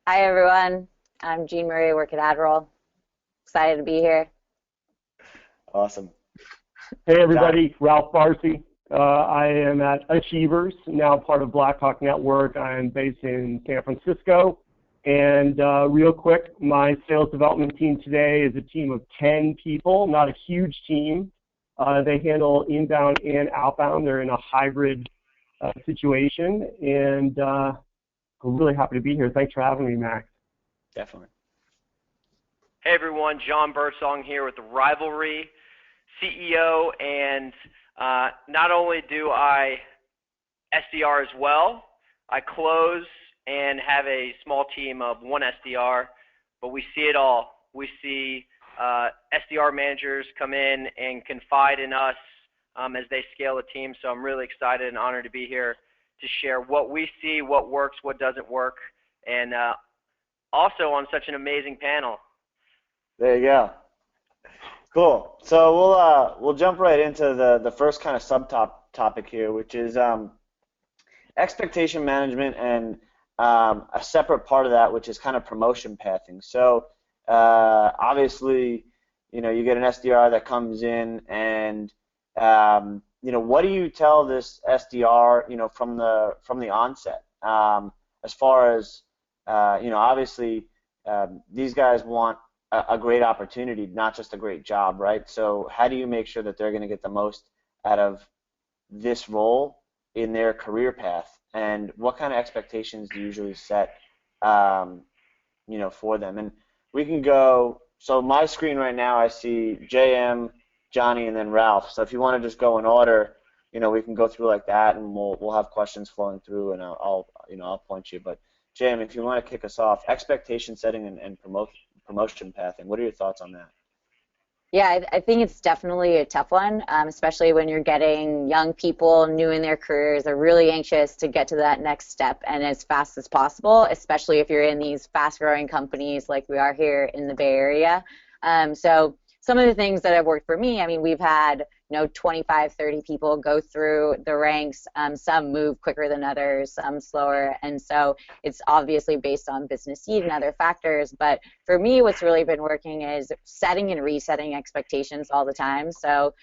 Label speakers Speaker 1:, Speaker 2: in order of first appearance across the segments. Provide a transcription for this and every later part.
Speaker 1: Hi, everyone. I'm Jeanne Marie, I work at AdRoll. Excited to be here.
Speaker 2: Awesome.
Speaker 3: Hey
Speaker 2: Johnny.
Speaker 3: everybody, Ralph Barsi. I am at Achievers, now part of Blackhawk Network. I am based in San Francisco. And real quick, my sales development team today is a team of 10 people, not a huge team. They handle inbound and outbound. They're in a hybrid situation. And I'm really happy to be here. Thanks for having me, Max.
Speaker 2: Definitely.
Speaker 4: Hey everyone, Jon Birdsong here with Rivalry, CEO, and not only do I SDR as well, I close and have a small team of one SDR, but we see it all. We see SDR managers come in and confide in us as they scale a team, so I'm really excited and honored to be here to share what we see, what works, what doesn't work, and also on such an amazing panel.
Speaker 2: There you go. Cool. So we'll jump right into the first kind of subtopic here, which is expectation management and a separate part of that, which is kind of promotion pathing. So obviously, you get an SDR that comes in, and what do you tell this SDR, from the onset, as far as obviously these guys want a great opportunity, not just a great job, right? So how do you make sure that they're going to get the most out of this role in their career path, and what kind of expectations do you usually set, for them? And we can go. So my screen right now, I see JM, Johnny, and then Ralph. So if you want to just go in order, we can go through like that, and we'll have questions flowing through, and I'll point you. But JM, if you want to kick us off, expectation setting and promotion pathing. What are your thoughts on that?
Speaker 1: Yeah, I think it's definitely a tough one, especially when you're getting young people new in their careers. They're really anxious to get to that next step and as fast as possible, especially if you're in these fast-growing companies like we are here in the Bay Area. So some of the things that have worked for me, I mean, we've had 25, 30 people go through the ranks. Some move quicker than others, some slower, and so it's obviously based on business need and other factors. But for me, what's really been working is setting and resetting expectations all the time. So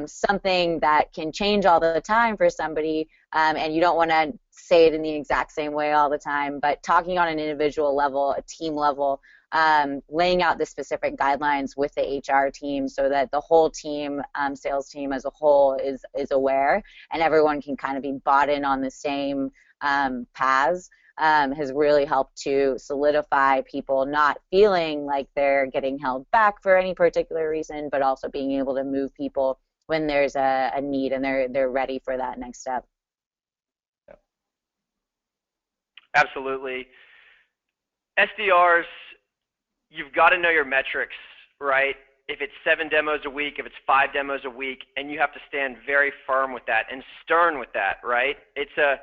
Speaker 1: something that can change all the time for somebody, and you don't want to say it in the exact same way all the time, but talking on an individual level, a team level, laying out the specific guidelines with the HR team so that the whole team, sales team as a whole, is aware, and everyone can kind of be bought in on the same paths, has really helped to solidify people not feeling like they're getting held back for any particular reason, but also being able to move people when there's a need and they're ready for that next step.
Speaker 4: Absolutely. SDRs, you've got to know your metrics, right? If it's 7 demos a week, if it's 5 demos a week, and you have to stand very firm with that and stern with that, right? It's a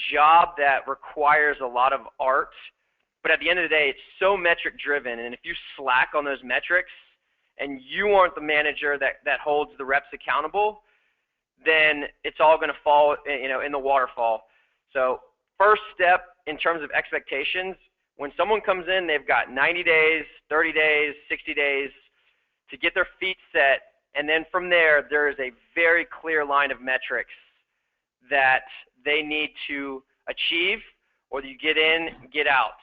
Speaker 4: job that requires a lot of art, but at the end of the day, it's so metric driven, and if you slack on those metrics and you aren't the manager that holds the reps accountable, then it's all going to fall, in the waterfall. So first step in terms of expectations, when someone comes in, they've got 90 days, 30 days, 60 days to get their feet set, and then from there is a very clear line of metrics that they need to achieve, or you get in, get out.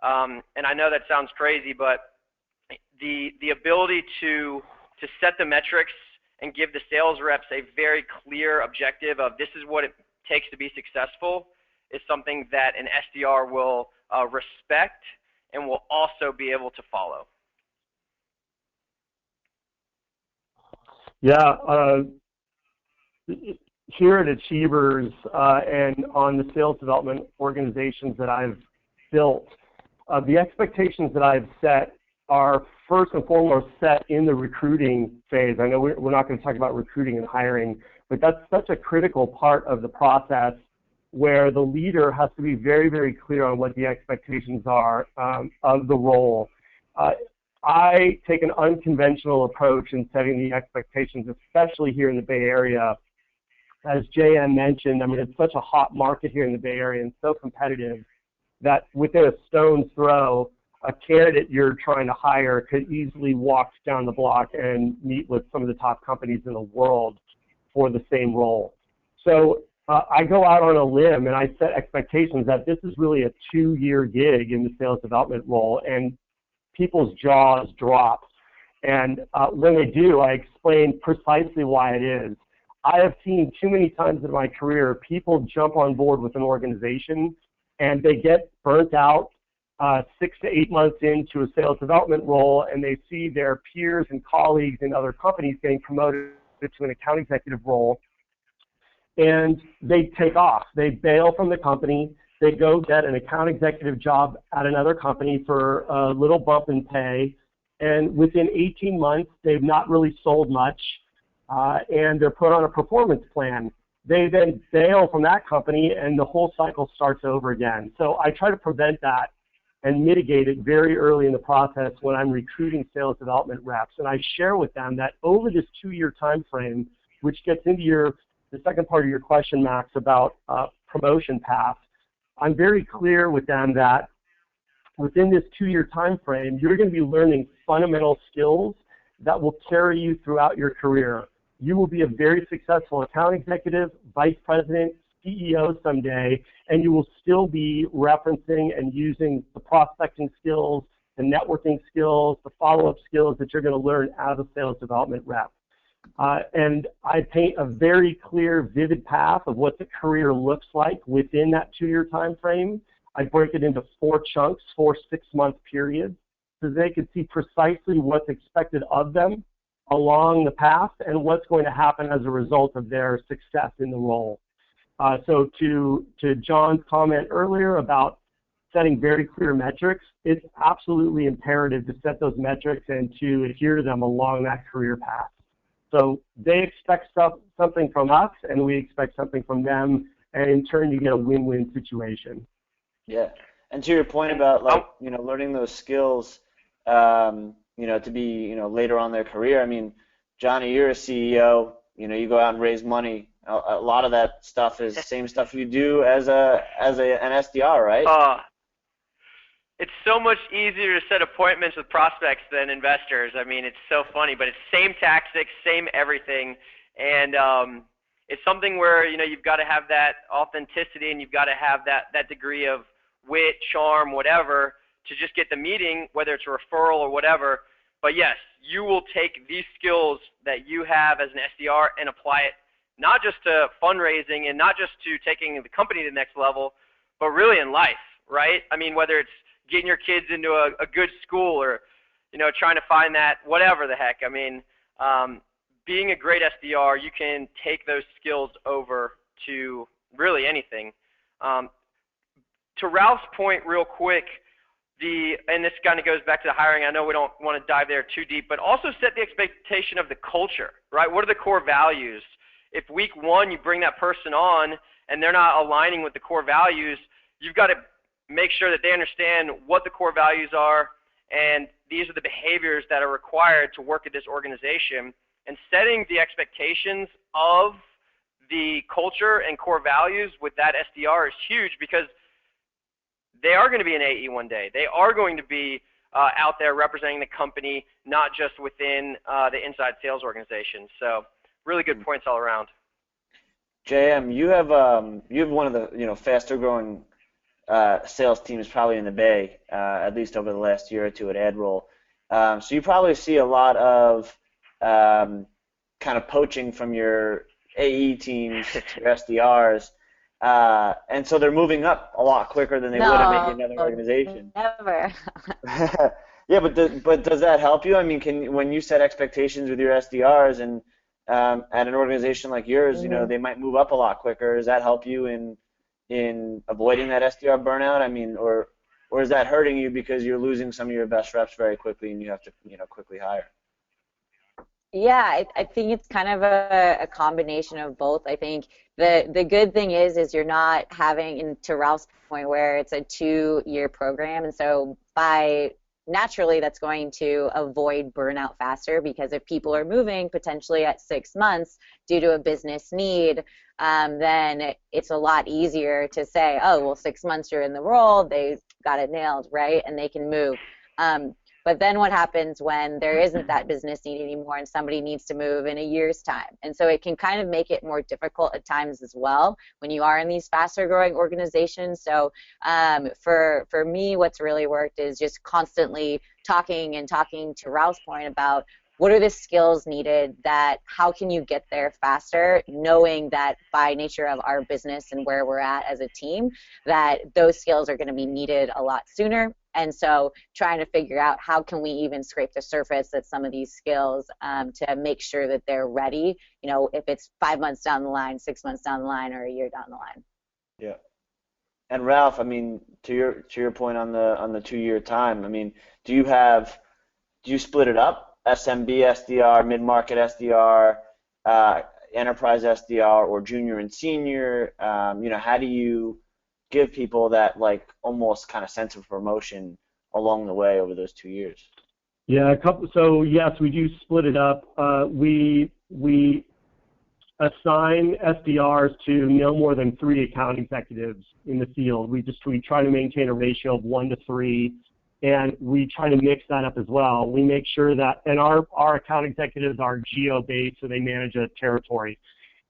Speaker 4: And I know that sounds crazy, but the ability to set the metrics and give the sales reps a very clear objective of this is what it takes to be successful is something that an SDR will respect and will also be able to follow.
Speaker 3: Yeah, here at Achievers and on the sales development organizations that I've built, the expectations that I've set are first and foremost set in the recruiting phase. I know we're not going to talk about recruiting and hiring, but that's such a critical part of the process where the leader has to be very, very clear on what the expectations are of the role. I take an unconventional approach in setting the expectations, especially here in the Bay Area. As JM mentioned, I mean, it's such a hot market here in the Bay Area and so competitive that within a stone's throw, a candidate you're trying to hire could easily walk down the block and meet with some of the top companies in the world for the same role. So I go out on a limb and I set expectations that this is really a 2-year gig in the sales development role, and people's jaws drop. And when they do, I explain precisely why it is. I have seen too many times in my career people jump on board with an organization and they get burnt out 6 to 8 months into a sales development role, and they see their peers and colleagues in other companies getting promoted to an account executive role, and they take off. They bail from the company. They go get an account executive job at another company for a little bump in pay, and within 18 months, they've not really sold much, and they're put on a performance plan. They then bail from that company, and the whole cycle starts over again. So I try to prevent that and mitigate it very early in the process when I'm recruiting sales development reps. And I share with them that over this 2-year time frame, which gets into the second part of your question, Max, about promotion path, I'm very clear with them that within this 2-year time frame, you're going to be learning fundamental skills that will carry you throughout your career. You will be a very successful account executive, vice president, CEO someday, and you will still be referencing and using the prospecting skills, the networking skills, the follow-up skills that you're going to learn as a sales development rep. And I paint a very clear, vivid path of what the career looks like within that 2-year time frame. I break it into 4 chunks, 4 6-month periods, so they can see precisely what's expected of them along the path and what's going to happen as a result of their success in the role. So to John's comment earlier about setting very clear metrics, it's absolutely imperative to set those metrics and to adhere to them along that career path. So they expect something from us, and we expect something from them, and in turn you get a win-win situation.
Speaker 2: Yeah, and to your point about learning those skills, to be later on in their career. I mean, Johnny, you're a CEO. You go out and raise money. A lot of that stuff is the same stuff you do as an SDR, right?
Speaker 4: It's so much easier to set appointments with prospects than investors. I mean, it's so funny, but it's same tactics, same everything, and it's something where you've got to have that authenticity, and you've got to have that degree of wit, charm, whatever, to just get the meeting, whether it's a referral or whatever. But yes, you will take these skills that you have as an SDR and apply it not just to fundraising and not just to taking the company to the next level, but really in life, right? I mean, whether it's getting your kids into a good school or, trying to find that, whatever the heck. I mean, being a great SDR, you can take those skills over to really anything. To Ralph's point real quick, and this kind of goes back to the hiring. I know we don't want to dive there too deep, but also set the expectation of the culture, right? What are the core values? If week 1 you bring that person on and they're not aligning with the core values, you've got to make sure that they understand what the core values are, and these are the behaviors that are required to work at this organization. And setting the expectations of the culture and core values with that SDR is huge, because they are going to be an AE one day. They are going to be out there representing the company, not just within the inside sales organization. So really good points all around.
Speaker 2: JM, you have one of the faster growing sales teams probably in the Bay, at least over the last year or two at AdRoll. So you probably see a lot of kind of poaching from your AE teams to your SDRs. And so they're moving up a lot quicker than they would at maybe another organization.
Speaker 1: Never.
Speaker 2: Yeah, but does that help you? I mean, when you set expectations with your SDRs and at an organization like yours, they might move up a lot quicker. Does that help you in avoiding that SDR burnout? I mean, or is that hurting you because you're losing some of your best reps very quickly and you have to quickly hire?
Speaker 1: Yeah, I think it's kind of a combination of both. I think the good thing is you're not having, and to Ralph's point, where it's a 2-year program, and so naturally that's going to avoid burnout faster, because if people are moving potentially at 6 months due to a business need, then it's a lot easier to say, oh, well, 6 months you're in the role, they got it nailed, right? And they can move. But then what happens when there isn't that business need anymore and somebody needs to move in a year's time? And so it can kind of make it more difficult at times as well when you are in these faster growing organizations. So for me, what's really worked is just constantly talking to Ralph's point about what are the skills needed, that how can you get there faster, knowing that by nature of our business and where we're at as a team, that those skills are going to be needed a lot sooner. And so trying to figure out how can we even scrape the surface at some of these skills to make sure that they're ready, you know, if it's 5 months down the line, 6 months down the line, or a year down the line.
Speaker 2: Yeah. And Ralph, I mean, to your point on the 2-year time, I mean, do you split it up? SMB SDR, mid-market SDR, enterprise SDR, or junior and senior? You know, how do you give people that like almost kind of sense of promotion along the way over those 2 years?
Speaker 3: Yeah, so yes, we do split it up. We assign SDRs to no more than 3 account executives in the field. We try to maintain a ratio of 1 to 3. And we try to mix that up as well. We make sure that, and our account executives are geo-based, so they manage a territory.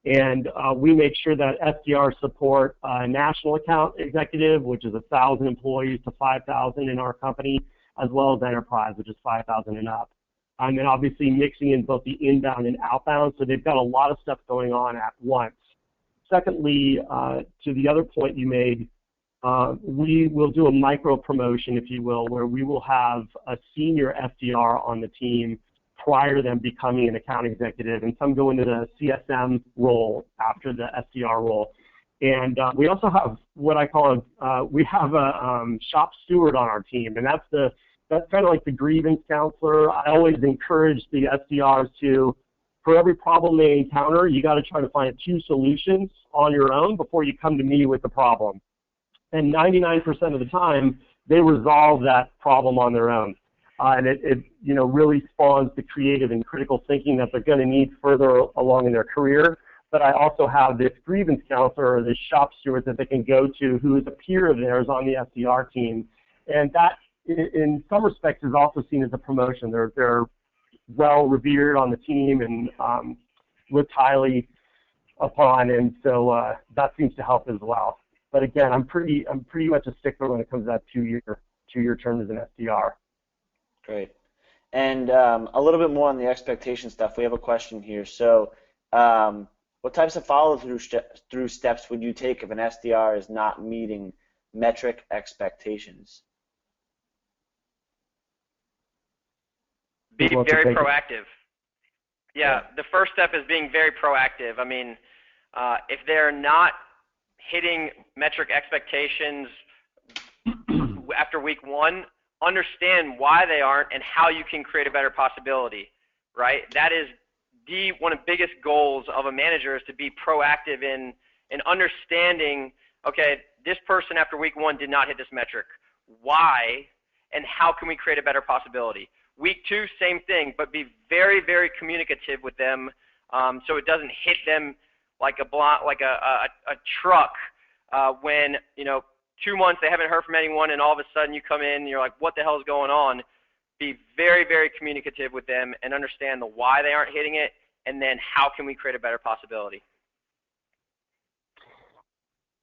Speaker 3: And we make sure that SDRs support a national account executive, which is 1,000 employees to 5,000 in our company, as well as enterprise, which is 5,000 and up. And then obviously mixing in both the inbound and outbound, so they've got a lot of stuff going on at once. Secondly, to the other point you made, we will do a micro promotion, if you will, where we will have a senior SDR on the team prior to them becoming an account executive, and some go into the CSM role after the SDR role. And we also have what I call we have a shop steward on our team, and that's kind of like the grievance counselor. I always encourage the SDRs to, for every problem they encounter, you got to try to find 2 solutions on your own before you come to me with the problem. And 99% of the time, they resolve that problem on their own. And it you know, really spawns the creative and critical thinking that they're going to need further along in their career. But I also have this grievance counselor or this shop steward that they can go to who is a peer of theirs on the SDR team. And that, in some respects, is also seen as a promotion. They're well revered on the team and looked highly upon, and so that seems to help as well. But again, I'm pretty much a stickler when it comes to that 2-year term as an SDR.
Speaker 2: Great. And a little bit more on the expectation stuff. We have a question here. So, what types of follow-through steps would you take if an SDR is not meeting metric expectations?
Speaker 4: Be very proactive. Yeah, the first step is being very proactive. I mean, if they're not hitting metric expectations after week 1, understand why they aren't and how you can create a better possibility, right? That is one of the biggest goals of a manager, is to be proactive in understanding, okay, this person after week 1 did not hit this metric. Why, and how can we create a better possibility? Week 2, same thing, but be very, very communicative with them so it doesn't hit them like a truck when, you know, 2 months they haven't heard from anyone and all of a sudden you come in and you're like, what the hell is going on? Be very, very communicative with them and understand the why they aren't hitting it, and then how can we create a better possibility.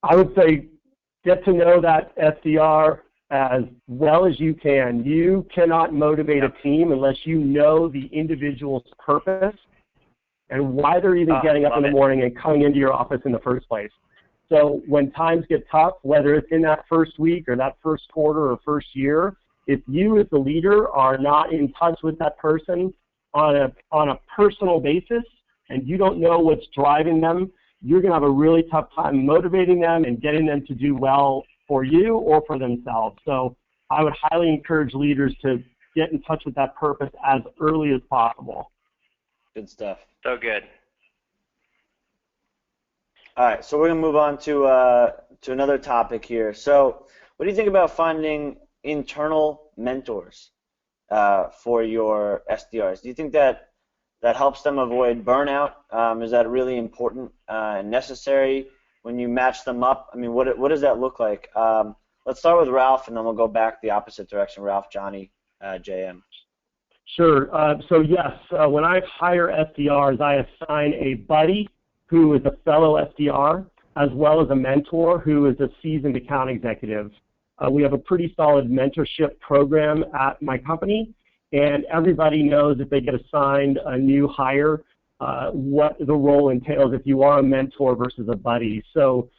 Speaker 3: I would say get to know that SDR as well as you can. You cannot motivate a team unless you know the individual's purpose and why they're even getting up in the morning and coming into your office in the first place. So when times get tough, whether it's in that first week or that first quarter or first year, if you as the leader are not in touch with that person on a personal basis and you don't know what's driving them, you're going to have a really tough time motivating them and getting them to do well for you or for themselves. So I would highly encourage leaders to get in touch with that purpose as early as possible.
Speaker 2: Good stuff.
Speaker 4: So good.
Speaker 2: All right, so we're going to move on to another topic here. So what do you think about finding internal mentors for your SDRs? Do you think that that helps them avoid burnout? Is that really important and necessary when you match them up? I mean, what does that look like? Let's start with Ralph, and then we'll go back the opposite direction. Ralph, Johnny, JM.
Speaker 3: Sure. So yes, when I hire SDRs, I assign a buddy who is a fellow SDR, as well as a mentor who is a seasoned account executive. We have a pretty solid mentorship program at my company, and everybody knows if they get assigned a new hire, what the role entails if you are a mentor versus a buddy. So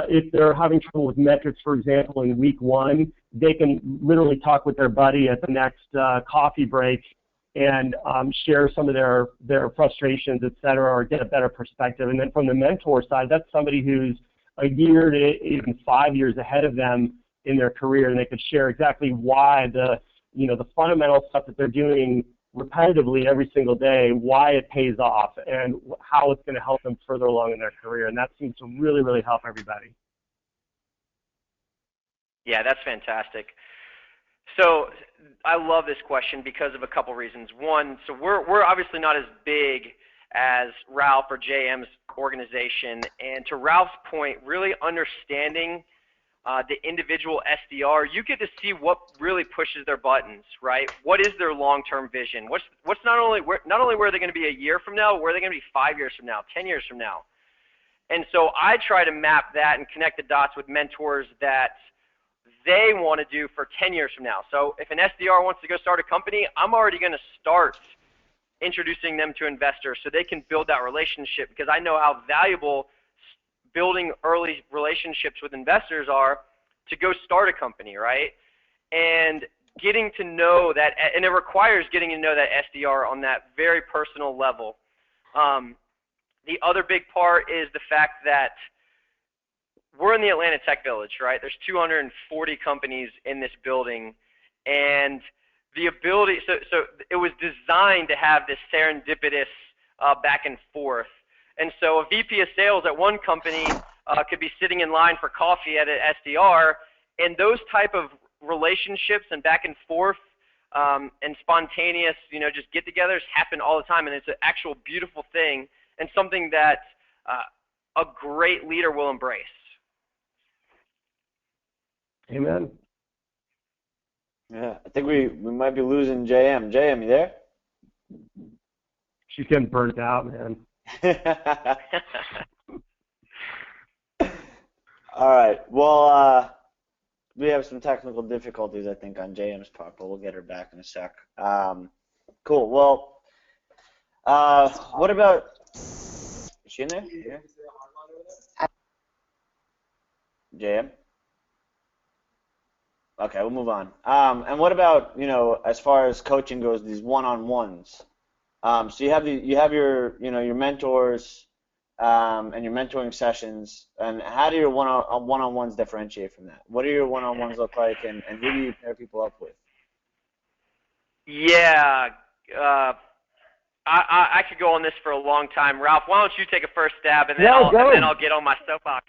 Speaker 3: if they're having trouble with metrics, for example, in week 1, they can literally talk with their buddy at the next coffee break and share some of their frustrations, et cetera, or get a better perspective. And then from the mentor side, that's somebody who's a year to even 5 years ahead of them in their career, and they could share exactly why the fundamental stuff that they're doing repetitively every single day, why it pays off, and how it's going to help them further along in their career. And that seems to really, really help everybody.
Speaker 4: Yeah, that's fantastic. So I love this question because of a couple reasons. One, so we're obviously not as big as Ralph or JM's organization, and to Ralph's point, really understanding the individual SDR, you get to see what really pushes their buttons, right? What is their long-term vision? What's not only where are they going to be a year from now, where are they going to be 5 years from now, 10 years from now? And so I try to map that and connect the dots with mentors that they want to do for 10 years from now. So if an SDR wants to go start a company, I'm already going to start introducing them to investors so they can build that relationship, because I know how valuable building early relationships with investors are to go start a company, right? And getting to know that, and it requires getting to know that SDR on that very personal level. The other big part is the fact that we're in the Atlanta Tech Village, right? There's 240 companies in this building, and the ability, so it was designed to have this serendipitous back and forth. And so a VP of sales at one company could be sitting in line for coffee at an SDR, and those type of relationships and back and forth and spontaneous, just get-togethers happen all the time, and it's an actual beautiful thing and something that a great leader will embrace.
Speaker 3: Amen.
Speaker 2: Yeah, I think we might be losing JM. JM, you there?
Speaker 3: She's getting burnt out, man.
Speaker 2: All right. Well, we have some technical difficulties, I think, on JM's part, but we'll get her back in a sec. Cool. Well, what about? Is she in there? Yeah. JM? Okay, we'll move on. And what about, as far as coaching goes, these one-on-ones? So you have your your mentors and your mentoring sessions, and how do your one-on-ones differentiate from that? What do your one-on-ones look like, and who do you pair people up with?
Speaker 4: Yeah, I could go on this for a long time. Ralph, why don't you take a first stab, and then I'll get on my soapbox.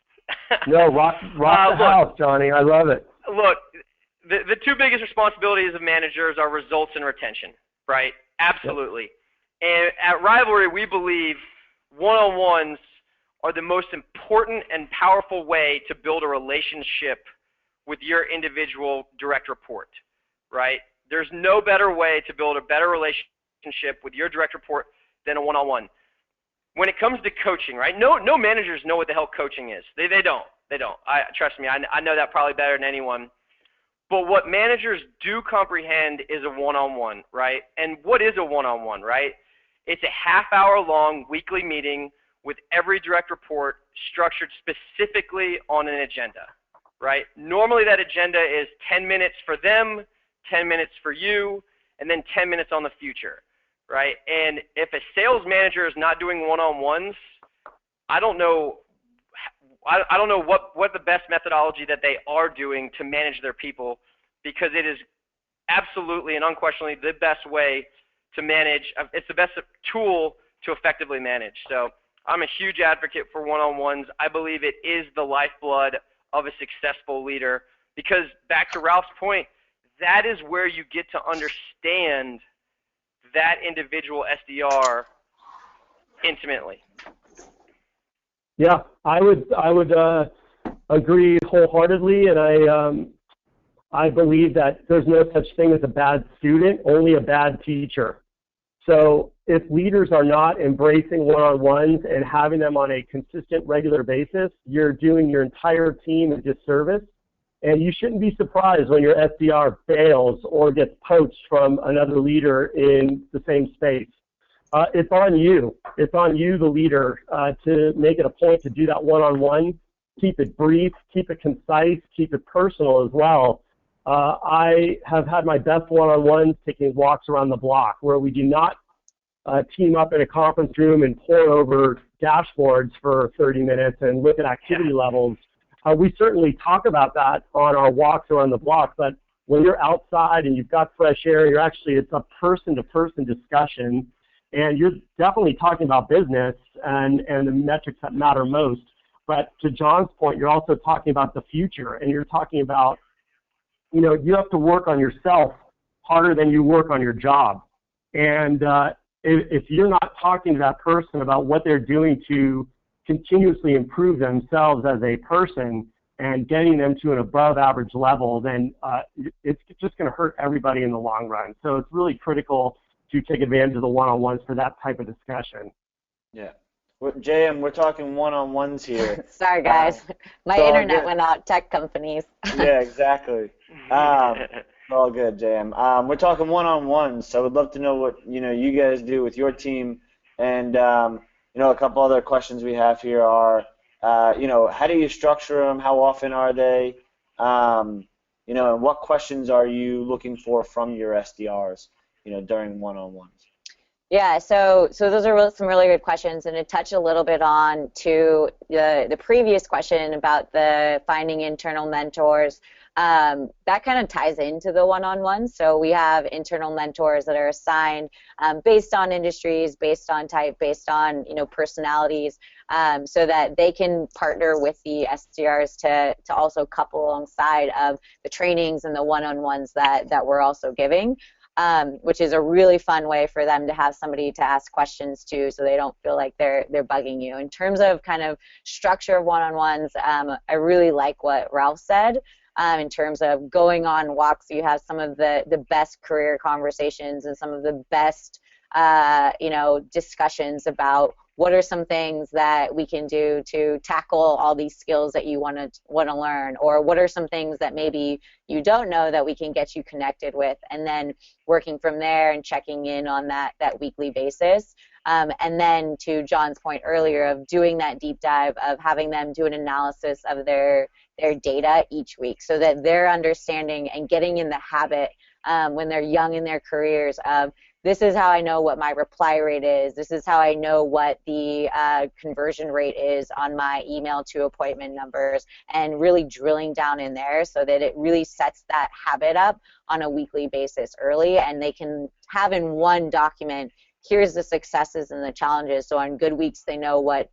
Speaker 3: No, rock the house, Johnny. I love it.
Speaker 4: Look, the two biggest responsibilities of managers are results and retention, right? Absolutely. Yep. And at Rivalry, we believe one-on-ones are the most important and powerful way to build a relationship with your individual direct report, right? There's no better way to build a better relationship with your direct report than a one-on-one. When it comes to coaching, right? No managers know what the hell coaching is. They don't. Trust me, I know that probably better than anyone. But what managers do comprehend is a one-on-one, right? And what is a one-on-one, right? It's a half-hour long weekly meeting with every direct report structured specifically on an agenda, right? Normally that agenda is 10 minutes for them, 10 minutes for you, and then 10 minutes on the future, right? And if a sales manager is not doing one-on-ones, I don't know what the best methodology that they are doing to manage their people, because it is absolutely and unquestionably the best way to manage. It's the best tool to effectively manage. So I'm a huge advocate for one-on-ones. I believe it is the lifeblood of a successful leader, because back to Ralph's point, that is where you get to understand that individual SDR intimately.
Speaker 3: Yeah, I would agree wholeheartedly, and I believe that there's no such thing as a bad student, only a bad teacher. So if leaders are not embracing one-on-ones and having them on a consistent, regular basis, you're doing your entire team a disservice. And you shouldn't be surprised when your SDR fails or gets poached from another leader in the same space. It's on you. It's on you, the leader, to make it a point to do that one-on-one. Keep it brief, keep it concise, keep it personal as well. I have had my best one-on-ones taking walks around the block where we do not team up in a conference room and pour over dashboards for 30 minutes and look at activity levels. We certainly talk about that on our walks around the block, but when you're outside and you've got fresh air, it's a person-to-person discussion, and you're definitely talking about business and the metrics that matter most. But to John's point, you're also talking about the future, and you're talking about, you have to work on yourself harder than you work on your job. And if you're not talking to that person about what they're doing to continuously improve themselves as a person and getting them to an above average level, then it's just going to hurt everybody in the long run. So it's really critical to take advantage of the one-on-ones for that type of discussion.
Speaker 2: Yeah. JM, we're talking one-on-ones here.
Speaker 1: Sorry, guys. My internet went out, tech companies.
Speaker 2: Yeah, exactly. All good, JM. We're talking one-on-ones, so I would love to know what you guys do with your team. And a couple other questions we have here are, how do you structure them? How often are they? And what questions are you looking for from your SDRs, during one-on-ones?
Speaker 1: Yeah, so those are some really good questions, and to touch a little bit on to the previous question about the finding internal mentors, that kind of ties into the one-on-ones. So we have internal mentors that are assigned based on industries, based on type, based on personalities, so that they can partner with the SDRs to also couple alongside of the trainings and the one-on-ones that we're also giving. Which is a really fun way for them to have somebody to ask questions to, so they don't feel like they're bugging you. In terms of kind of structure of one-on-ones, I really like what Ralph said. In terms of going on walks, you have some of the best career conversations and some of the best discussions about what are some things that we can do to tackle all these skills that you want to learn, or what are some things that maybe you don't know that we can get you connected with, and then working from there and checking in on that weekly basis. And then to John's point earlier of doing that deep dive, of having them do an analysis of their data each week, so that they're understanding and getting in the habit when they're young in their careers of, this is how I know what my reply rate is. This is how I know what the conversion rate is on my email to appointment numbers, and really drilling down in there so that it really sets that habit up on a weekly basis early, and they can have in one document, here's the successes and the challenges. So on good weeks, they know what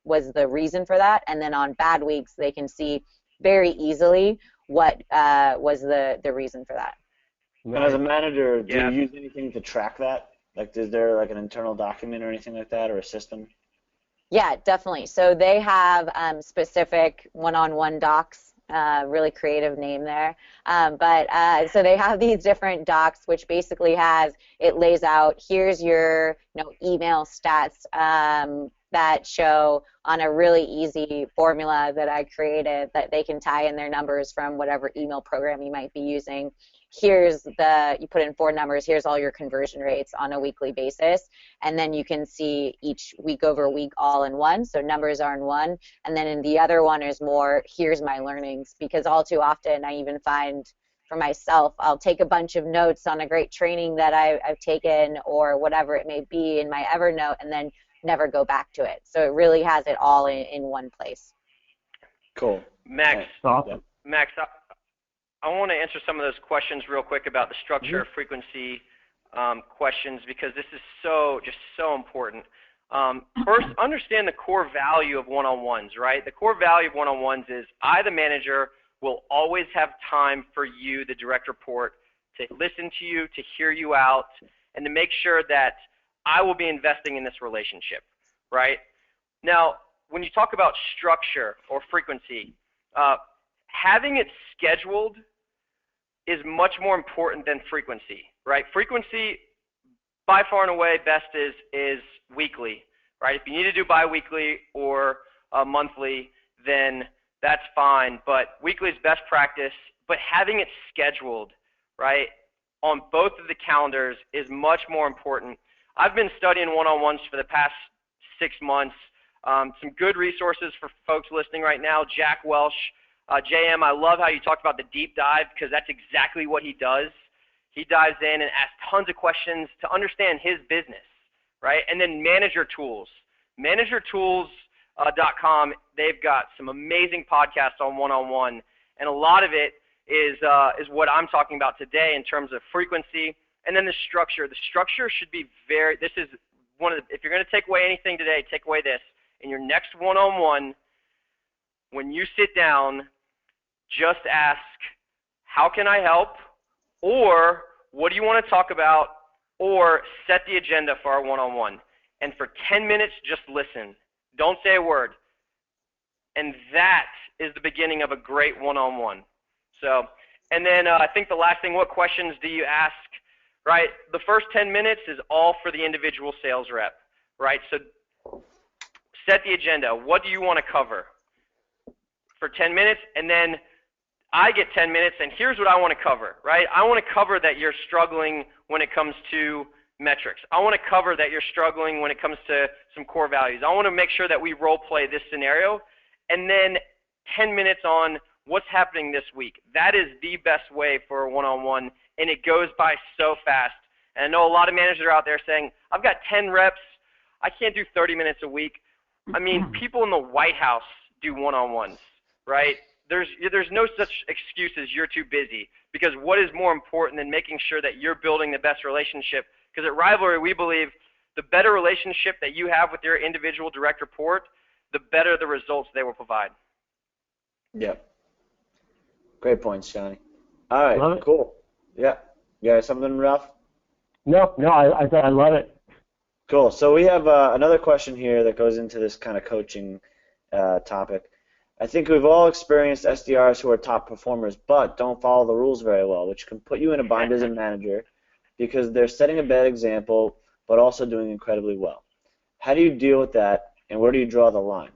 Speaker 1: was the reason for that, and then on bad weeks, they can see very easily what was the reason for that.
Speaker 2: And as a manager, do you use anything to track that? Like, is there like an internal document or anything like that, or a system?
Speaker 1: Yeah, definitely. So they have specific one-on-one docs, really creative name there. So they have these different docs, which basically it lays out, here's your email stats that show on a really easy formula that I created that they can tie in their numbers from whatever email program you might be using. You put in 4 numbers, here's all your conversion rates on a weekly basis, and then you can see each week over week all in one, so numbers are in one, and then in the other one is more, here's my learnings, because all too often I even find for myself, I'll take a bunch of notes on a great training that I've taken or whatever it may be in my Evernote, and then never go back to it. So it really has it all in one place.
Speaker 2: Cool.
Speaker 4: Max,
Speaker 3: awesome.
Speaker 4: Max, I want to answer some of those questions real quick about the structure, frequency questions, because this is just so important. First, understand the core value of one-on-ones, right? The core value of one-on-ones is I, the manager, will always have time for you, the direct report, to listen to you, to hear you out, and to make sure that I will be investing in this relationship, right? Now, when you talk about structure or frequency, having it scheduled is much more important than frequency, right? Frequency, by far and away, best is weekly, right? If you need to do bi-weekly or monthly, then that's fine, but weekly is best practice. But having it scheduled, right, on both of the calendars is much more important. I've been studying one-on-ones for the past 6 months. Some good resources for folks listening right now. Jack Welch, JM, I love how you talked about the deep dive, because that's exactly what he does. He dives in and asks tons of questions to understand his business, right? And then Manager Tools. ManagerTools.com, they've got some amazing podcasts on one-on-one, and a lot of it is what I'm talking about today in terms of frequency. And then the structure. The structure should be this is one of the, if you're going to take away anything today, take away this. In your next one-on-one, when you sit down, just ask, how can I help? Or what do you want to talk about? Or set the agenda for our one-on-one. And for 10 minutes, just listen. Don't say a word. And that is the beginning of a great one-on-one. So, and then I think the last thing, what questions do you ask, right? The first 10 minutes is all for the individual sales rep, right? So set the agenda. What do you want to cover for 10 minutes? And then I get 10 minutes, and here's what I want to cover, right? I want to cover that you're struggling when it comes to metrics. I want to cover that you're struggling when it comes to some core values. I want to make sure that we role play this scenario. And then 10 minutes on what's happening this week. That is the best way for a one-on-one, and it goes by so fast. And I know a lot of managers are out there saying, I've got 10 reps. I can't do 30 minutes a week. I mean, people in the White House do one-on-ones, right? There's no such excuse as you're too busy, because what is more important than making sure that you're building the best relationship? Because at Rivalry, we believe the better relationship that you have with your individual direct report, the better the results they will provide.
Speaker 2: Yep. Great points, Johnny. All right, cool. Yeah. You got something, Ralph?
Speaker 3: No, I said I love it.
Speaker 2: Cool. So we have another question here that goes into this kind of coaching topic. I think we've all experienced SDRs who are top performers but don't follow the rules very well, which can put you in a bind as a manager because they're setting a bad example but also doing incredibly well. How do you deal with that, and where do you draw the line?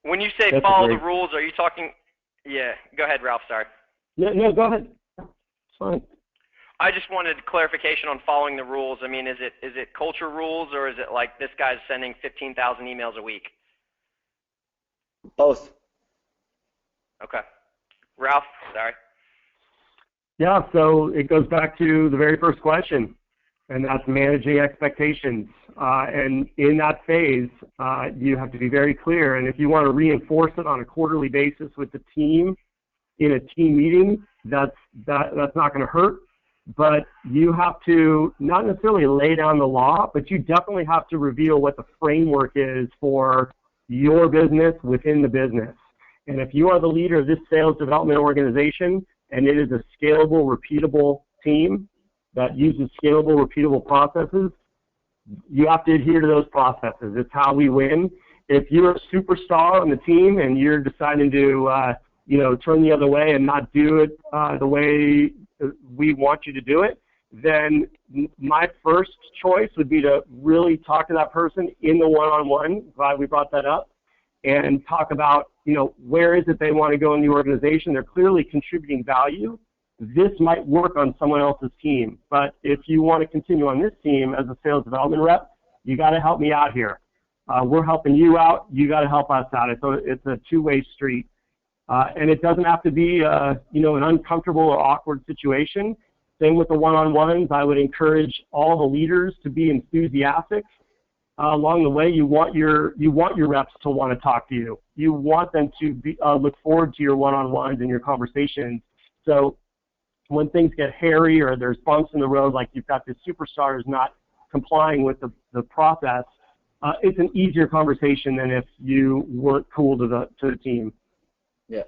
Speaker 4: When you say follow the rules, are you talking – yeah, go ahead, Ralph, sorry.
Speaker 3: No, go ahead. It's fine.
Speaker 4: I just wanted clarification on following the rules. I mean, is it culture rules, or is it like this guy's sending 15,000 emails a week?
Speaker 2: Both.
Speaker 3: Okay.
Speaker 4: Ralph, sorry.
Speaker 3: Yeah, so it goes back to the very first question, and that's managing expectations. And in that phase, you have to be very clear. And if you want to reinforce it on a quarterly basis with the team in a team meeting, that's not going to hurt. But you have to not necessarily lay down the law, but you definitely have to reveal what the framework is for your business within the business. And if you are the leader of this sales development organization and it is a scalable, repeatable team that uses scalable, repeatable processes, you have to adhere to those processes. It's how we win. If you're a superstar on the team and you're deciding to turn the other way and not do it the way we want you to do it, then my first choice would be to really talk to that person in the one-on-one. Glad we brought that up. And talk about, where is it they want to go in the organization. They're clearly contributing value. This might work on someone else's team. But if you want to continue on this team as a sales development rep, you got to help me out here. We're helping you out. You got to help us out. It's a two-way street. And it doesn't have to be, an uncomfortable or awkward situation. Same with the one-on-ones. I would encourage all the leaders to be enthusiastic. Along the way, you want your reps to want to talk to you. You want them to look forward to your one-on-ones and your conversations. So when things get hairy or there's bumps in the road, like you've got this superstar who's not complying with the process, it's an easier conversation than if you weren't cool to the team.
Speaker 2: Yeah.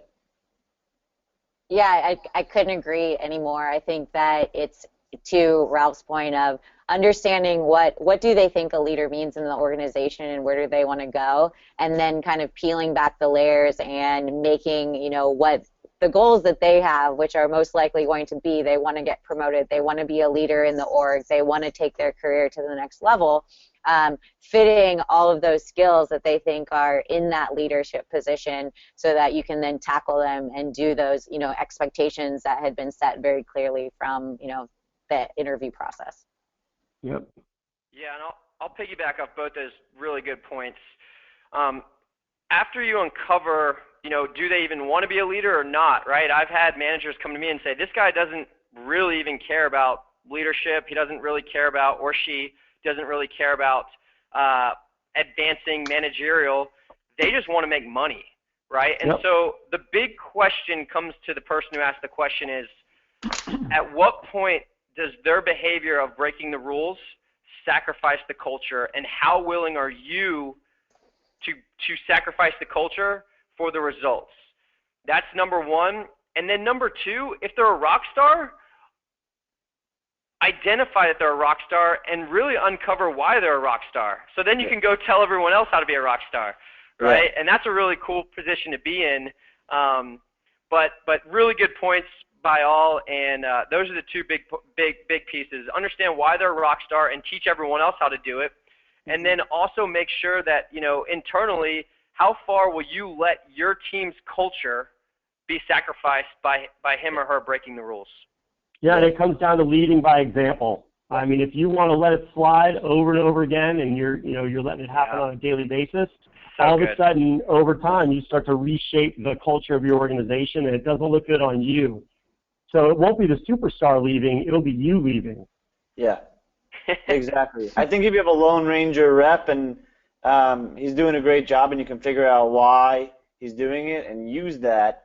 Speaker 1: Yeah, I couldn't agree anymore. I think that it's to Ralph's point of understanding what do they think a leader means in the organization and where do they want to go, and then kind of peeling back the layers and making, what the goals that they have, which are most likely going to be they want to get promoted, they want to be a leader in the org, they want to take their career to the next level, fitting all of those skills that they think are in that leadership position so that you can then tackle them and do those, expectations that had been set very clearly from, the interview process.
Speaker 3: Yep.
Speaker 4: Yeah, and I'll piggyback off both those really good points. After you uncover, do they even want to be a leader or not, right? I've had managers come to me and say, this guy doesn't really even care about leadership. He doesn't really care about, or she doesn't really care about advancing managerial. They just want to make money, right? And so the big question comes to the person who asked the question is, at what point does their behavior of breaking the rules sacrifice the culture, and how willing are you to sacrifice the culture for the results? That's number one. And then number two, if they're a rock star, identify that they're a rock star and really uncover why they're a rock star. So then you can go tell everyone else how to be a rock star, right? Yeah. And that's a really cool position to be in. But really good points by all, and those are the two big pieces. Understand why they're a rock star and teach everyone else how to do it. And then also make sure that, internally, how far will you let your team's culture be sacrificed by him or her breaking the rules?
Speaker 3: Yeah, and it comes down to leading by example. I mean, if you want to let it slide over and over again, and you're letting it happen on a daily basis, all of a sudden, over time, you start to reshape the culture of your organization, and it doesn't look good on you. So it won't be the superstar leaving; it'll be you leaving.
Speaker 2: Yeah, exactly. I think if you have a Lone Ranger rep and he's doing a great job, and you can figure out why he's doing it and use that,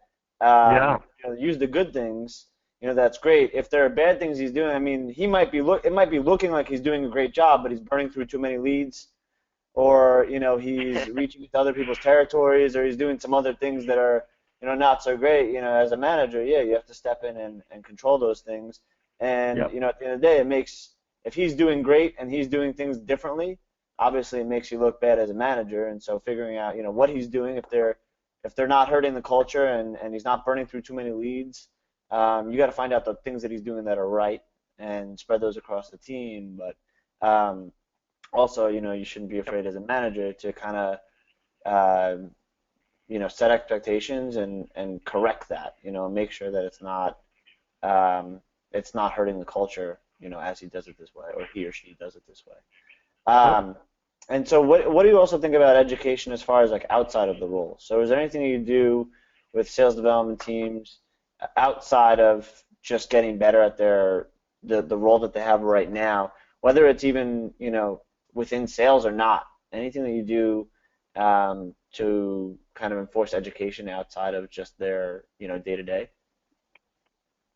Speaker 2: use the good things. That's great. If there are bad things he's doing, I mean, it might be looking like he's doing a great job, but he's burning through too many leads, or he's reaching into other people's territories, or he's doing some other things that are not so great. As a manager, you have to step in and control those things. And at the end of the day, if he's doing great and he's doing things differently, obviously it makes you look bad as a manager. And so figuring out what he's doing, if they're not hurting the culture and he's not burning through too many leads. You got to find out the things that he's doing that are right and spread those across the team. But also, you shouldn't be afraid as a manager to kind of, set expectations and correct that. Make sure that it's not hurting the culture. As he does it this way, or he or she does it this way. And so, what do you also think about education as far as like outside of the role? So, is there anything you do with sales development teams outside of just getting better at the role that they have right now, whether it's even within sales or not? Anything that you do to kind of enforce education outside of just their day-to-day?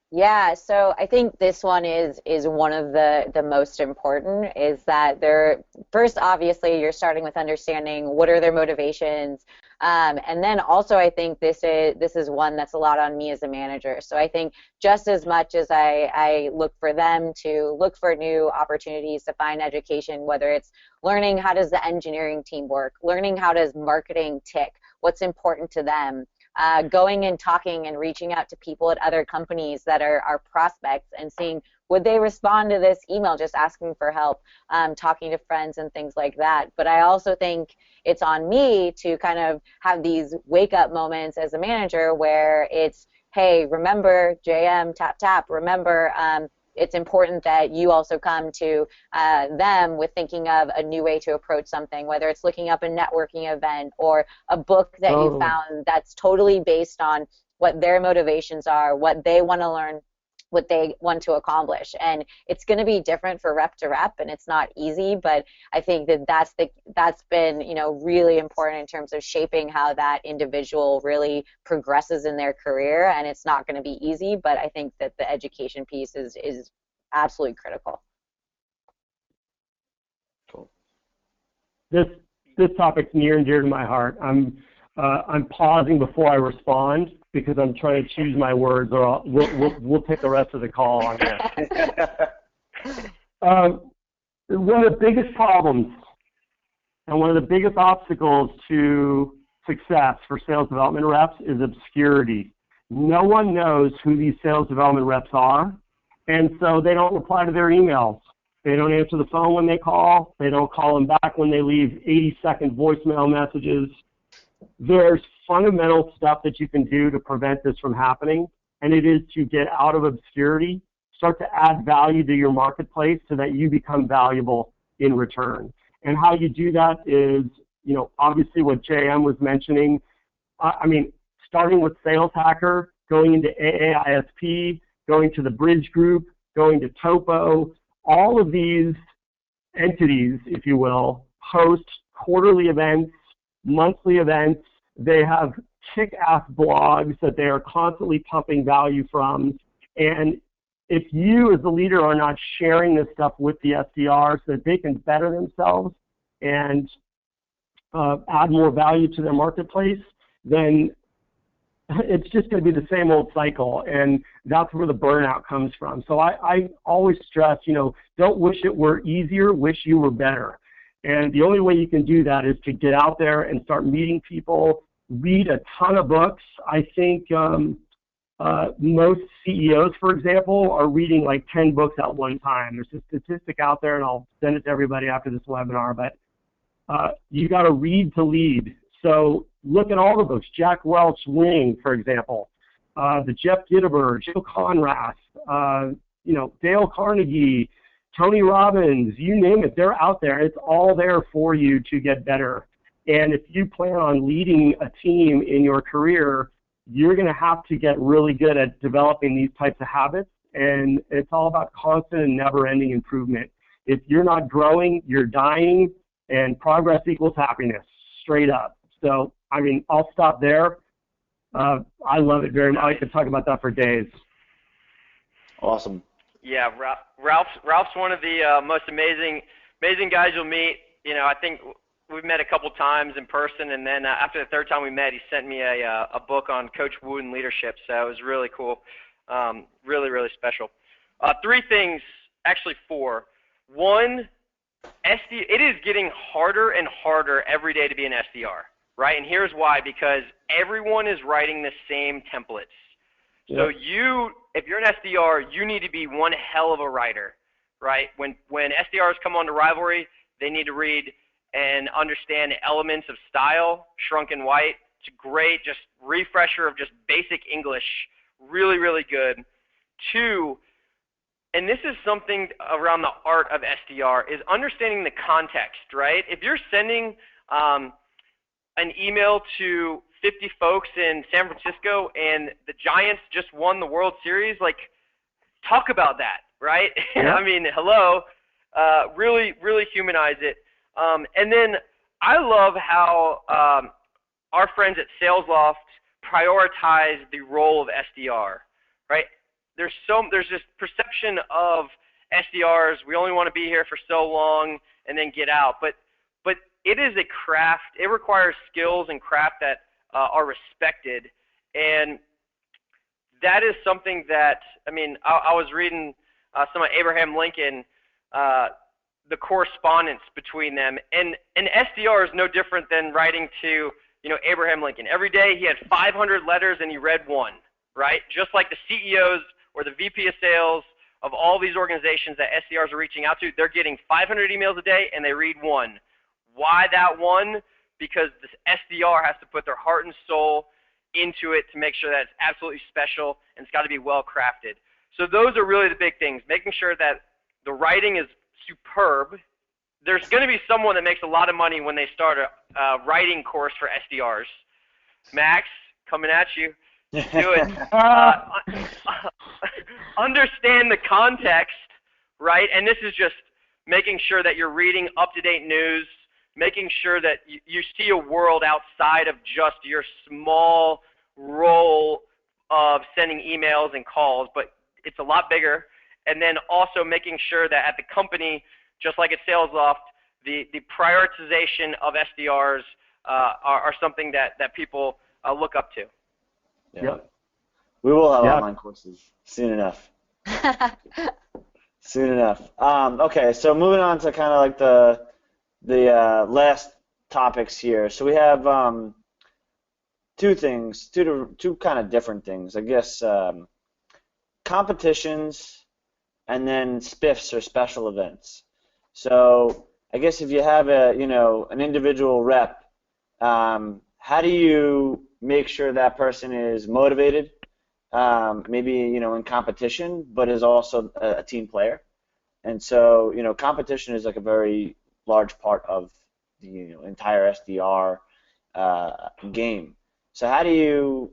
Speaker 1: Yeah, so I think this one is one of the most important, is that first, obviously, you're starting with understanding what are their motivations, and then also I think this is one that's a lot on me as a manager. So I think just as much as I look for them to look for new opportunities to find education, whether it's learning how does the engineering team work, learning how does marketing tick, what's important to them, going and talking and reaching out to people at other companies that are our prospects and seeing would they respond to this email just asking for help, talking to friends and things like that. But I also think it's on me to kind of have these wake-up moments as a manager where it's, hey, remember JM, tap, tap, remember it's important that you also come to them with thinking of a new way to approach something, whether it's looking up a networking event or a book that you found that's totally based on what their motivations are, what they want to learn, what they want to accomplish. And it's going to be different for rep to rep, and it's not easy, but I think that's been really important in terms of shaping how that individual really progresses in their career. And it's not going to be easy, but I think that the education piece is absolutely critical.
Speaker 2: Cool.
Speaker 3: This topic's near and dear to my heart. I'm pausing before I respond because I'm trying to choose my words, or we'll take the rest of the call on this. One of the biggest problems and one of the biggest obstacles to success for sales development reps is obscurity. No one knows who these sales development reps are, and so they don't reply to their emails. They don't answer the phone when they call. They don't call them back when they leave 80-second voicemail messages. There's fundamental stuff that you can do to prevent this from happening, and it is to get out of obscurity, start to add value to your marketplace so that you become valuable in return. And how you do that is, obviously what JM was mentioning. Starting with Sales Hacker, going into AAISP, going to the Bridge Group, going to Topo, all of these entities, if you will, host quarterly events, monthly events. They have kick-ass blogs that they are constantly pumping value from. And if you as the leader are not sharing this stuff with the SDR so that they can better themselves and add more value to their marketplace, then it's just going to be the same old cycle, and that's where the burnout comes from. So I always stress, don't wish it were easier, wish you were better. And the only way you can do that is to get out there and start meeting people, read a ton of books. I think most CEOs, for example, are reading like 10 books at one time. There's a statistic out there, and I'll send it to everybody after this webinar, but you got to read to lead. So look at all the books. Jack Welch, Winning, for example, the Jeff Gittiber, Joe Conrath, Dale Carnegie, Tony Robbins, you name it, they're out there. It's all there for you to get better. And if you plan on leading a team in your career, you're going to have to get really good at developing these types of habits, and it's all about constant and never-ending improvement. If you're not growing, you're dying, and progress equals happiness, straight up. So, I'll stop there. I love it very much. I could talk about that for days.
Speaker 2: Awesome.
Speaker 4: Yeah, Ralph's one of the most amazing guys you'll meet. I think we've met a couple times in person, and then after the third time we met, he sent me a book on Coach Wooden leadership. So it was really cool, really, really special. Three things, actually four. One, it is getting harder and harder every day to be an SDR, right? And here's why: because everyone is writing the same templates. Yep. So if you're an SDR, you need to be one hell of a writer, right? When SDRs come onto Rivalry, they need to read and understand elements of style, Shrunk and White. It's a great just refresher of just basic English, really, really good. Two, and this is something around the art of SDR, is understanding the context, right? If you're sending an email to 50 folks in San Francisco and the Giants just won the World Series, talk about that, right? Yeah. Hello, really, really humanize it. And then I love how our friends at SalesLoft prioritize the role of SDR, right? There's this perception of SDRs, we only want to be here for so long and then get out. But it is a craft. It requires skills and craft that are respected. And that is something that, I was reading some of Abraham Lincoln, the correspondence between them. And an SDR is no different than writing to, Abraham Lincoln. Every day he had 500 letters and he read one, right? Just like the CEOs or the VP of sales of all these organizations that SDRs are reaching out to, they're getting 500 emails a day and they read one. Why that one? Because this SDR has to put their heart and soul into it to make sure that it's absolutely special, and it's got to be well crafted. So those are really the big things, making sure that the writing is superb. There's going to be someone that makes a lot of money when they start a writing course for SDRs. Max, coming at you. Do it. Understand the context, right? And this is just making sure that you're reading up-to-date news, making sure that you see a world outside of just your small role of sending emails and calls, but it's a lot bigger. And then also making sure that at the company, just like at SalesLoft, the prioritization of SDRs are something that people look up to.
Speaker 2: Yeah. Yep. We will have online courses soon enough. Soon enough. Okay, so moving on to kind of like the last topics here. So we have two things, two kind of different things, I guess. Competitions and then spiffs or special events. So I guess if you have an individual rep, how do you make sure that person is motivated, maybe in competition, but is also a team player? And so competition is like a very large part of the entire SDR game. So how do you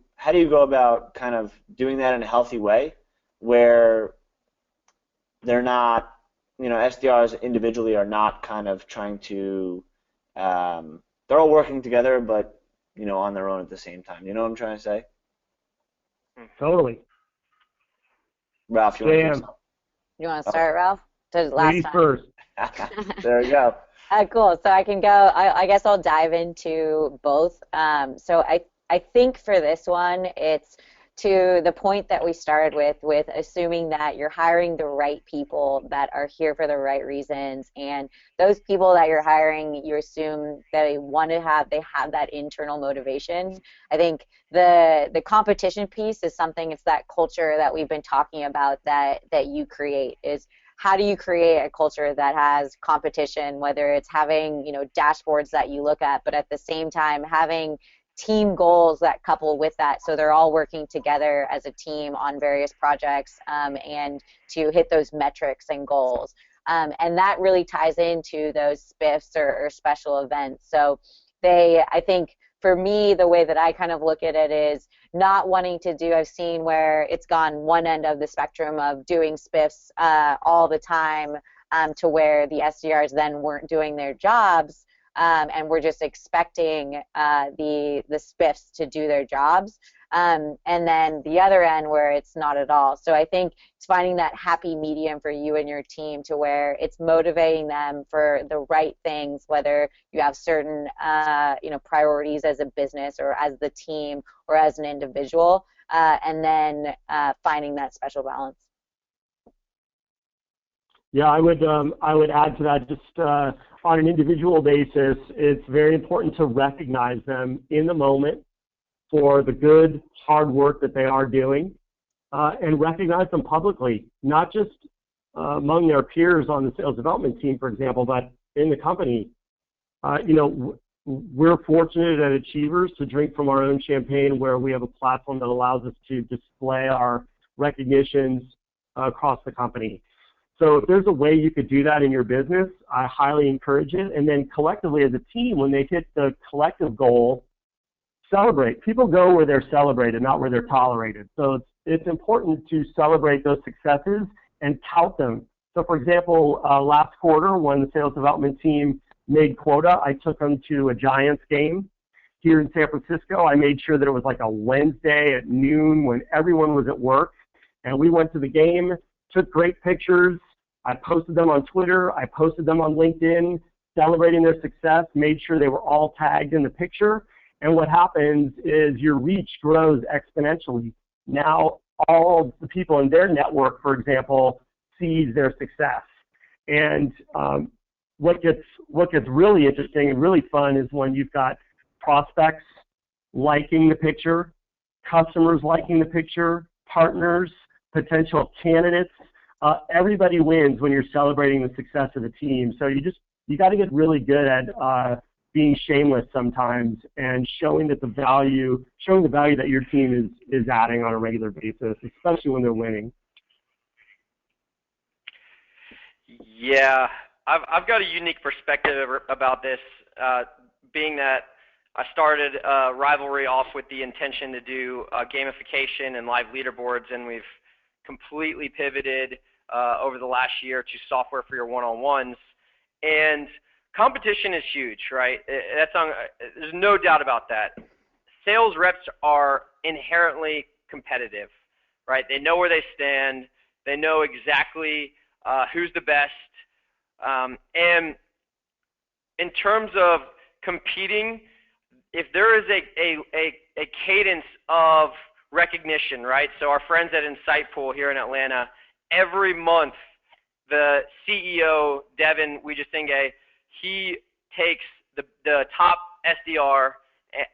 Speaker 2: go about kind of doing that in a healthy way, where they're not, SDRs individually are not kind of trying to, they're all working together, but, on their own at the same time. You know what I'm trying to say?
Speaker 3: Totally.
Speaker 2: Ralph, you want to say something?
Speaker 1: You want to start, Ralph?
Speaker 3: Ladies first.
Speaker 2: There you go.
Speaker 1: Cool. So I can go. I guess I'll dive into both. So I think for this one, it's to the point that we started with assuming that you're hiring the right people that are here for the right reasons, and those people that you're hiring, you assume that they have that internal motivation. I think the competition piece is something, it's that culture that we've been talking about that you create. Is how do you create a culture that has competition, whether it's having dashboards that you look at, but at the same time having team goals that couple with that, so they're all working together as a team on various projects, and to hit those metrics and goals. And that really ties into those spiffs or special events. So I think for me, the way that I kind of look at it is not wanting to do, I've seen where it's gone one end of the spectrum of doing spiffs all the time, to where the SDRs then weren't doing their jobs, and we're just expecting the spiffs to do their jobs. And then the other end where it's not at all. So I think it's finding that happy medium for you and your team, to where it's motivating them for the right things, whether you have certain priorities as a business or as the team or as an individual, and then finding that special balance.
Speaker 3: Yeah, I would add to that, just on an individual basis, it's very important to recognize them in the moment for the good, hard work that they are doing, and recognize them publicly, not just among their peers on the sales development team, for example, but in the company. We're fortunate at Achievers to drink from our own champagne, where we have a platform that allows us to display our recognitions across the company. So if there's a way you could do that in your business, I highly encourage it. And then collectively as a team, when they hit the collective goal, celebrate. People go where they're celebrated, not where they're tolerated. So it's important to celebrate those successes and tout them. So for example, last quarter, when the sales development team made quota, I took them to a Giants game here in San Francisco. I made sure that it was like a Wednesday at noon when everyone was at work. And we went to the game, took great pictures. I posted them on Twitter. I posted them on LinkedIn, celebrating their success, made sure they were all tagged in the picture. And what happens is your reach grows exponentially. Now all the people in their network, for example, sees their success. And what gets really interesting and really fun is when you've got prospects liking the picture, customers liking the picture, partners, potential candidates. Everybody wins when you're celebrating the success of the team. So you got to get really good at being shameless sometimes and showing the value that your team is adding on a regular basis, especially when they're winning.
Speaker 4: Yeah, I've got a unique perspective about this, being that I started Rivalry off with the intention to do gamification and live leaderboards, and we've completely pivoted over the last year to software for your one-on-ones. And competition is huge, right? There's no doubt about that. Sales reps are inherently competitive, right? They know where they stand. They know exactly who's the best. And in terms of competing, if there is a cadence of recognition, right? So our friends at Insightful here in Atlanta, every month the CEO, Devin Wijasinghe, he takes the top SDR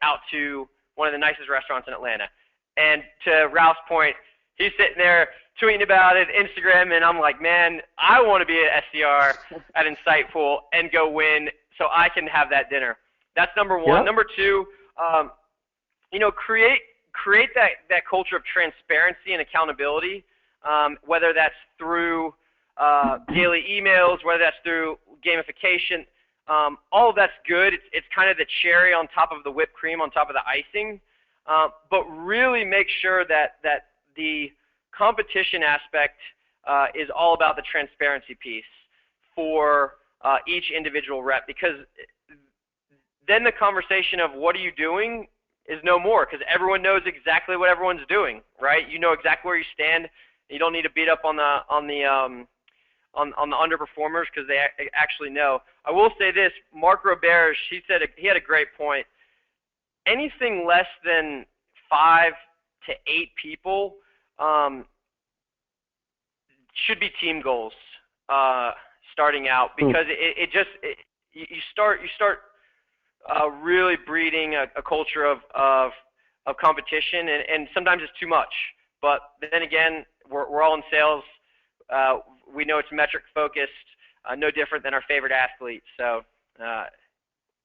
Speaker 4: out to one of the nicest restaurants in Atlanta. And to Ralph's point, he's sitting there tweeting about it, Instagram, and I'm like, man, I want to be an SDR at Insightful and go win so I can have that dinner. That's number one.
Speaker 3: Yep.
Speaker 4: Number two, create that culture of transparency and accountability, whether that's through daily emails, whether that's through gamification. All of that's good. It's kind of the cherry on top of the whipped cream, on top of the icing. But really make sure that the competition aspect is all about the transparency piece for each individual rep, because then the conversation of what are you doing is no more, because everyone knows exactly what everyone's doing, right? You know exactly where you stand. You don't need to beat up on the underperformers, because they actually know. I will say this: Mark Roberge, he had a great point. Anything less than 5 to 8 people should be team goals starting out, because you start really breeding a culture of competition, and sometimes it's too much. But then again, we're all in sales. We know it's metric focused, no different than our favorite athlete. So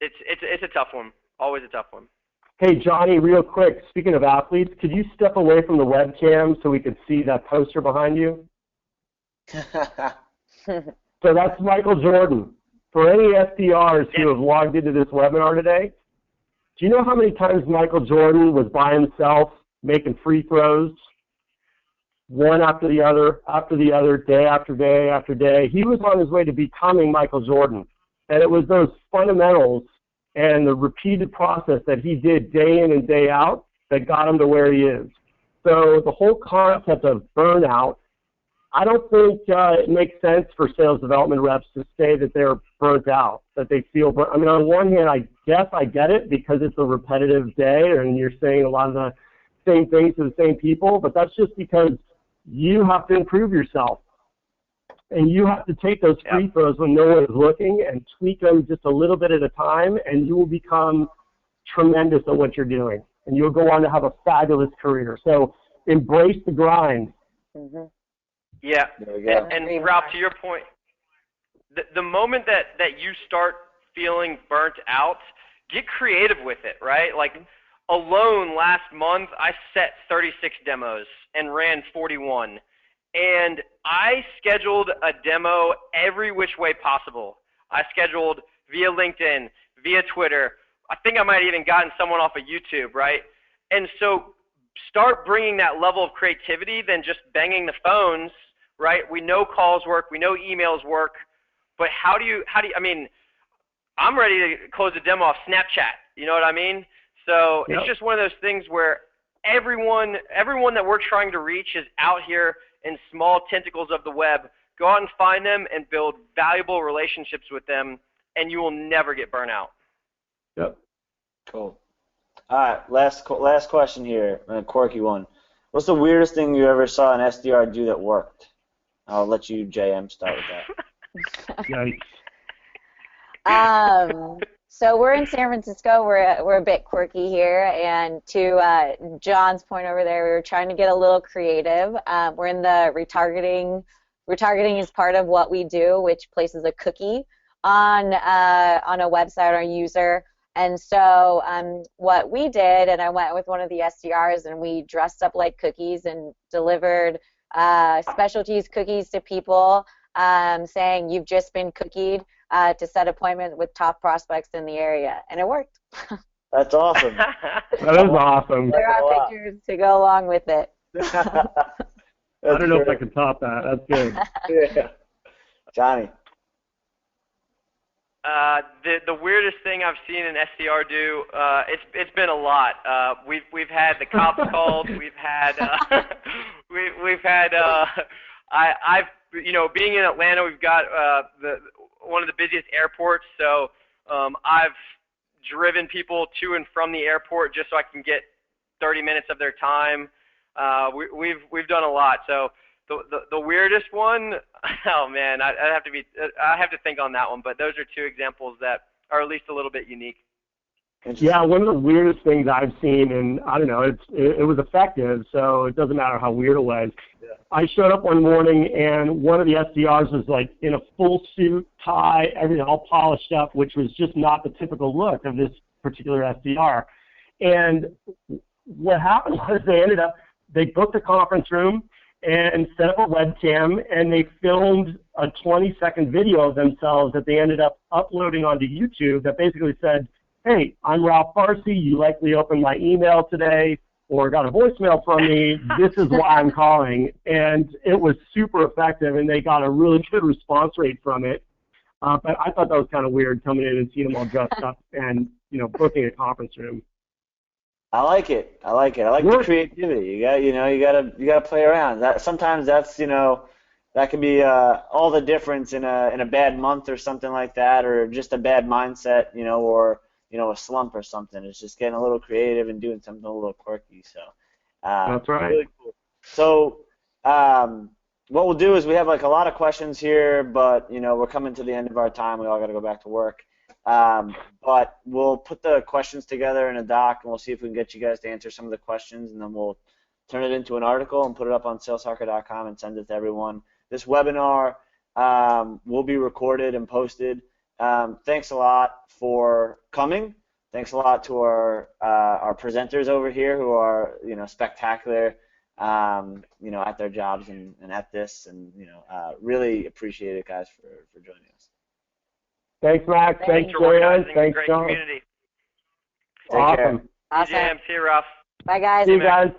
Speaker 4: it's a tough one, always a tough one.
Speaker 3: Hey, Johnny, real quick, speaking of athletes, could you step away from the webcam so we could see that poster behind you? So that's Michael Jordan. For any SDRs who have logged into this webinar today, do you know how many times Michael Jordan was by himself making free throws, one after the other, day after day after day? He was on his way to becoming Michael Jordan. And it was those fundamentals and the repeated process that he did day in and day out that got him to where he is. So the whole concept of burnout, I don't think it makes sense for sales development reps to say that they're burnt out, that they feel burnt. I mean, on one hand, I guess I get it because it's a repetitive day and you're saying a lot of the same things to the same people, but that's just because you have to improve yourself. And you have to take those free throws when no one is looking and tweak them just a little bit at a time, and you will become tremendous at what you're doing. And you'll go on to have a fabulous career. So embrace the grind.
Speaker 1: Mm-hmm.
Speaker 4: Yeah, and Ralph, to your point, the moment that you start feeling burnt out, get creative with it, right? Like alone last month, I set 36 demos and ran 41. And I scheduled a demo every which way possible. I scheduled via LinkedIn, via Twitter. I think I might have even gotten someone off of YouTube, right? And so start bringing that level of creativity than just banging the phones, right? We know calls work, we know emails work, but how do you, I mean, I'm ready to close a demo off Snapchat, you know what I mean? So It's just one of those things where everyone that we're trying to reach is out here in small tentacles of the web. Go out and find them and build valuable relationships with them, and you will never get burnt out.
Speaker 3: Yep.
Speaker 2: Cool. All right, last question here, a quirky one. What's the weirdest thing you ever saw an SDR do that worked? I'll let you, JM, start with that.
Speaker 3: Yikes.
Speaker 1: So we're in San Francisco. We're a bit quirky here, and to John's point over there, we were trying to get a little creative. We're in the retargeting. Retargeting is part of what we do, which places a cookie on a website or a user. And so what we did, and I went with one of the SDRs, and we dressed up like cookies and delivered specialties cookies to people, saying you've just been cookied. To set appointments with top prospects in the area, and it worked.
Speaker 2: That's awesome.
Speaker 3: That is awesome.
Speaker 1: There are pictures to go along with it.
Speaker 3: I don't know if I can top that. That's good.
Speaker 2: Yeah. Johnny.
Speaker 4: The weirdest thing I've seen an SDR do, it's been a lot. We've had the cops called. We've had I've being in Atlanta, we've got one of the busiest airports, so I've driven people to and from the airport just so I can get 30 minutes of their time. We've done a lot. So The weirdest one, oh man, I have to think on that one. But those are two examples that are at least a little bit unique.
Speaker 3: Yeah, one of the weirdest things I've seen, and I don't know, it was effective, so it doesn't matter how weird it was. Yeah. I showed up one morning, and one of the SDRs was like in a full suit, tie, everything all polished up, which was just not the typical look of this particular SDR. And what happened was they booked a conference room and set up a webcam, and they filmed a 20-second video of themselves that they ended up uploading onto YouTube that basically said, hey, I'm Ralph Barsi, you likely opened my email today or got a voicemail from me, this is why I'm calling. And it was super effective, and they got a really good response rate from it. But I thought that was kind of weird coming in and seeing them all dressed up and, booking a conference room.
Speaker 2: I like it. I like the creativity. You gotta play around. Sometimes that's that can be all the difference in a bad month or something like that, or just a bad mindset, or a slump or something. It's just getting a little creative and doing something a little quirky. So
Speaker 3: that's right.
Speaker 2: Really cool. So what we'll do is we have like a lot of questions here, but we're coming to the end of our time. We all got to go back to work. But we'll put the questions together in a doc, and we'll see if we can get you guys to answer some of the questions, and then we'll turn it into an article and put it up on saleshacker.com and send it to everyone. This webinar will be recorded and posted. Thanks a lot for coming. Thanks a lot to our presenters over here who are spectacular at their jobs and at this, and really appreciate it, guys, for joining us.
Speaker 3: Thanks, Max. Thanks, Joanne. Thanks,
Speaker 4: great
Speaker 3: Jon.
Speaker 4: Community.
Speaker 3: Awesome.
Speaker 1: Awesome.
Speaker 4: See you, Ralph.
Speaker 1: Bye, guys.
Speaker 3: See you guys.